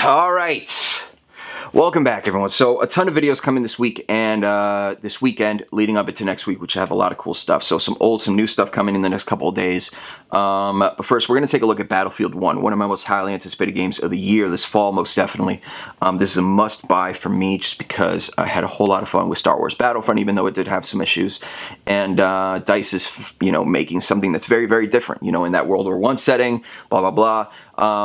All right. Welcome back, everyone. So a ton of videos coming this week and this weekend leading up into next week, which have a lot of cool stuff. So some old, some new stuff coming in the next couple of days. But first, we're going to take a look at Battlefield 1, one of my most highly anticipated games of the year this fall, most definitely. This is a must-buy for me just because I had a whole lot of fun with Star Wars Battlefront, even though it did have some issues. And DICE is, making something that's very, very different, in that World War I setting, blah, blah, blah.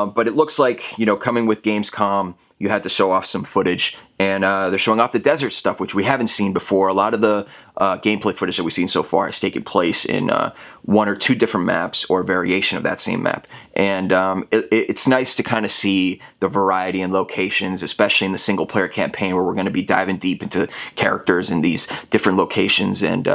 But it looks like, coming with Gamescom, you had to show off some footage, and they're showing off the desert stuff, which we haven't seen before. A lot of the gameplay footage that we've seen so far has taken place in one or two different maps or a variation of that same map. And it's nice to kind of see the variety and locations, especially in the single-player campaign where we're going to be diving deep into characters in these different locations. And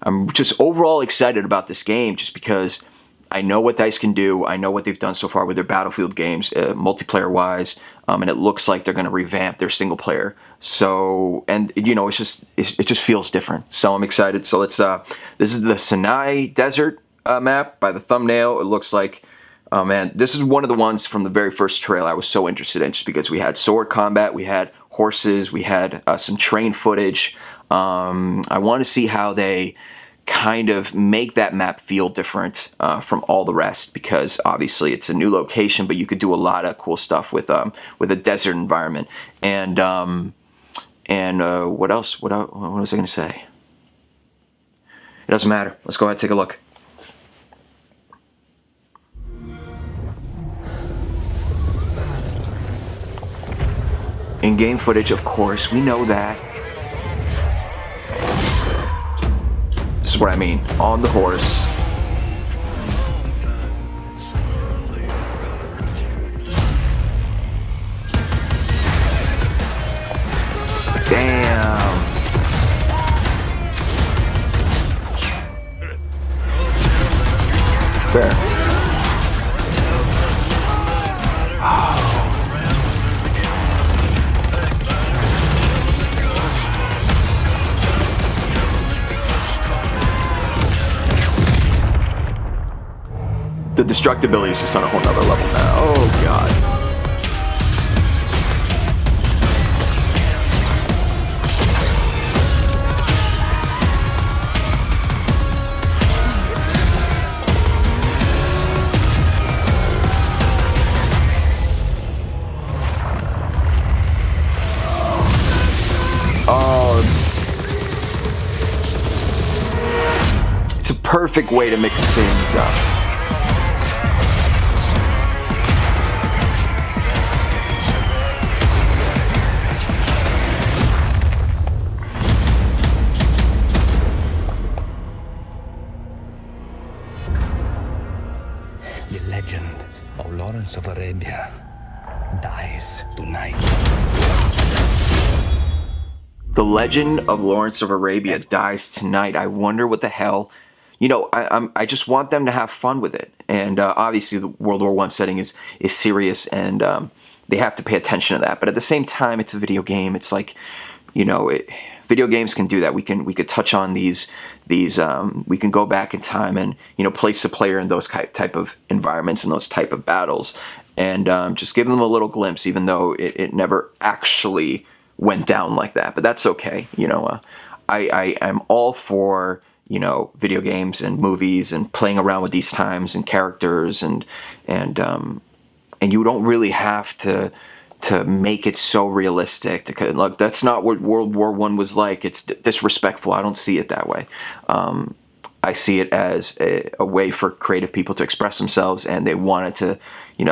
I'm just overall excited about this game just because I know what DICE can do. I know what they've done so far with their Battlefield games, multiplayer-wise, and it looks like they're going to revamp their single-player. So, and it just feels different. So I'm excited. So let's. This is the Sinai Desert map by the thumbnail. It looks like, oh man, this is one of the ones from the very first trailer I was so interested in, just because we had sword combat, we had horses, we had some train footage. I want to see how they kind of make that map feel different from all the rest, because obviously it's a new location, but you could do a lot of cool stuff with a desert environment. And what else? What was I going to say? It doesn't matter. Let's go ahead and take a look. In-game footage, of course, we know that. This is what I mean, on the horse. Damn. Fair. Oh. The destructibility is just on a whole nother level now. Oh god. Oh. It's a perfect way to mix things up. The legend of Lawrence of Arabia dies tonight. The legend of Lawrence of Arabia dies tonight. I wonder what the hell. I just want them to have fun with it. And obviously the World War I setting is serious, and they have to pay attention to that. But at the same time, it's a video game. It's like, video games can do that. We could touch on these we can go back in time and place the player in those type of environments and those type of battles, and just give them a little glimpse, even though it never actually went down like that. But that's okay. I'm all for video games and movies and playing around with these times and characters, and you don't really have to make it so realistic. Look, that's not what World War I was like. It's disrespectful. I don't see it that way. I see it as a way for creative people to express themselves, and they wanted to,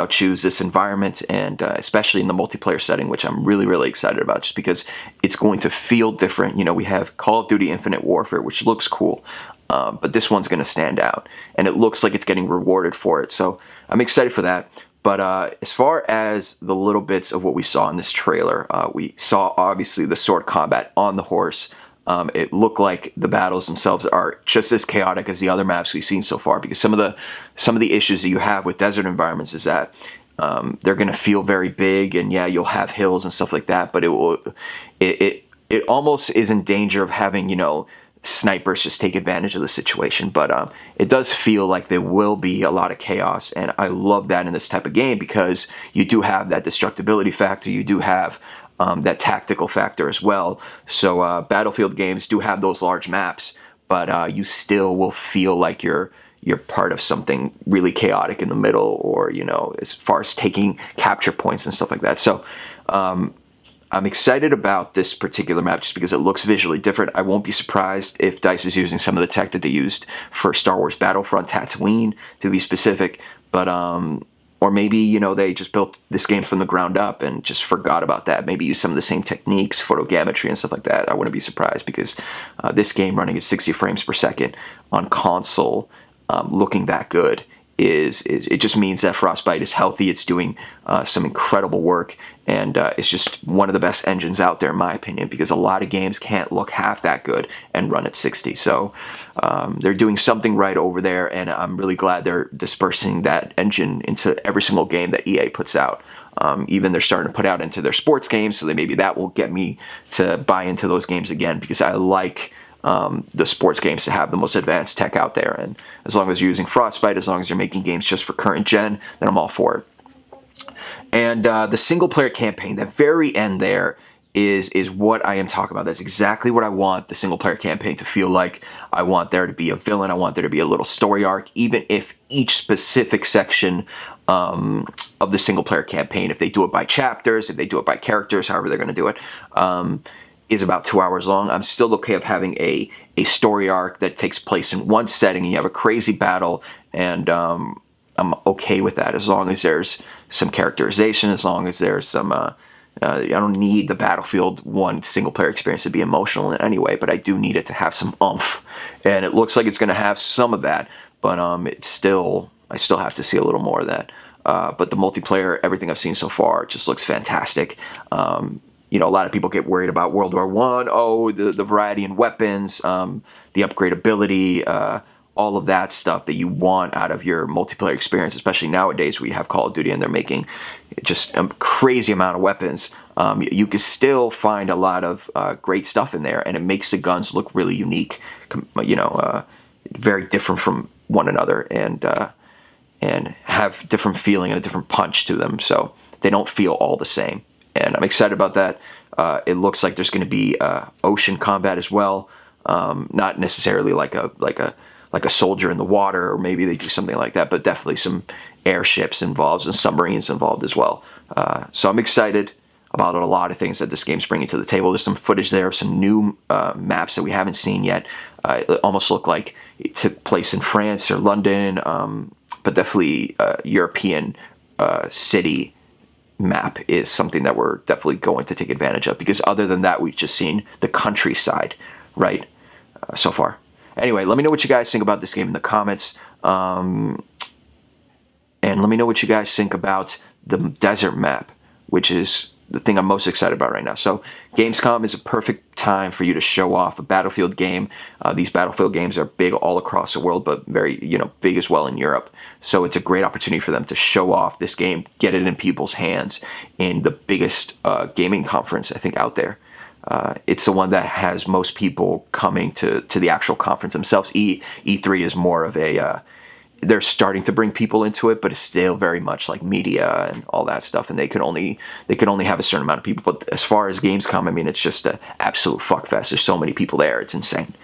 choose this environment, and especially in the multiplayer setting, which I'm really, really excited about, just because it's going to feel different. We have Call of Duty Infinite Warfare, which looks cool, but this one's going to stand out, and it looks like it's getting rewarded for it. So I'm excited for that. But as far as the little bits of what we saw in this trailer, we saw obviously the sword combat on the horse. It looked like the battles themselves are just as chaotic as the other maps we've seen so far, because some of the issues that you have with desert environments is that they're going to feel very big, and yeah, you'll have hills and stuff like that, but it almost is in danger of having snipers just take advantage of the situation. But it does feel like there will be a lot of chaos, and I love that in this type of game because you do have that destructibility factor. You do have that tactical factor as well. So Battlefield games do have those large maps, but you still will feel like you're part of something really chaotic in the middle, or as far as taking capture points and stuff like that. So I'm excited about this particular map just because it looks visually different. I won't be surprised if DICE is using some of the tech that they used for Star Wars Battlefront, Tatooine, to be specific. But or maybe they just built this game from the ground up and just forgot about that. Maybe use some of the same techniques, photogrammetry and stuff like that. I wouldn't be surprised because this game running at 60 frames per second on console, looking that good, it just means that Frostbite is healthy. It's doing some incredible work, and it's just one of the best engines out there in my opinion, because a lot of games can't look half that good and run at 60. So they're doing something right over there, and I'm really glad they're dispersing that engine into every single game that EA puts out. Even they're starting to put out into their sports games, so maybe that will get me to buy into those games again, because I like the sports games to have the most advanced tech out there. And as long as you're using Frostbite, as long as you're making games just for current gen, then I'm all for it. And the single player campaign, the very end there, is what I am talking about. That's exactly what I want the single player campaign to feel like. I want there to be a villain. I want there to be a little story arc, even if each specific section of the single player campaign, if they do it by chapters, if they do it by characters, however they're going to do it, is about 2 hours long. I'm still okay of having a story arc that takes place in one setting and you have a crazy battle, and I'm okay with that as long as there's some characterization, as long as there's some I don't need the Battlefield 1 single player experience to be emotional in any way, but I do need it to have some oomph, and it looks like it's going to have some of that, but I still have to see a little more of that. But the multiplayer, everything I've seen so far, just looks fantastic. A lot of people get worried about World War I. Oh, the variety in weapons, the upgradability, all of that stuff that you want out of your multiplayer experience, especially nowadays where you have Call of Duty and they're making just a crazy amount of weapons. You can still find a lot of great stuff in there, and it makes the guns look really unique, very different from one another, and have different feeling and a different punch to them, so they don't feel all the same. And I'm excited about that. It looks like there's going to be ocean combat as well, not necessarily like a soldier in the water, or maybe they do something like that, but definitely some airships involved and submarines involved as well. So I'm excited about a lot of things that this game's bringing to the table. There's some footage there of some new maps that we haven't seen yet. It almost looked like it took place in France or London, but definitely European city map is something that we're definitely going to take advantage of, because other than that, we've just seen the countryside, right, so far. Anyway, let me know what you guys think about this game in the comments, and let me know what you guys think about the desert map, which is the thing I'm most excited about right now. So Gamescom is a perfect time for you to show off a Battlefield game. These Battlefield games are big all across the world, but very, big as well in Europe. So it's a great opportunity for them to show off this game, get it in people's hands in the biggest gaming conference, I think, out there. It's the one that has most people coming to the actual conference themselves. E3 is more of a, they're starting to bring people into it, but it's still very much like media and all that stuff, and they could only have a certain amount of people. But as far as Gamescom, I mean, it's just an absolute fuckfest. There's so many people there, it's insane.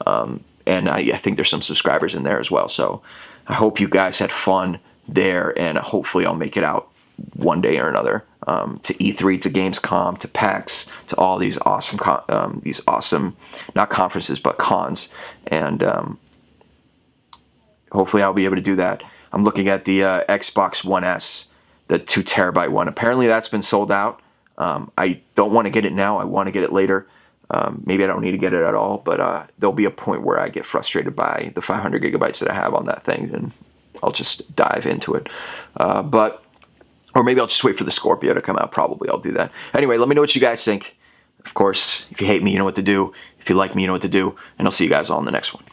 And I think there's some subscribers in there as well. So I hope you guys had fun there, and hopefully I'll make it out one day or another, to E3, to Gamescom, to PAX, to all these awesome, not conferences, but cons. And hopefully I'll be able to do that. I'm looking at the Xbox One S, the 2 terabyte one. Apparently that's been sold out. I don't want to get it now. I want to get it later. Maybe I don't need to get it at all, but there'll be a point where I get frustrated by the 500 gigabytes that I have on that thing, and I'll just dive into it. Or maybe I'll just wait for the Scorpio to come out. Probably I'll do that. Anyway, let me know what you guys think. Of course, if you hate me, you know what to do. If you like me, you know what to do. And I'll see you guys all in the next one.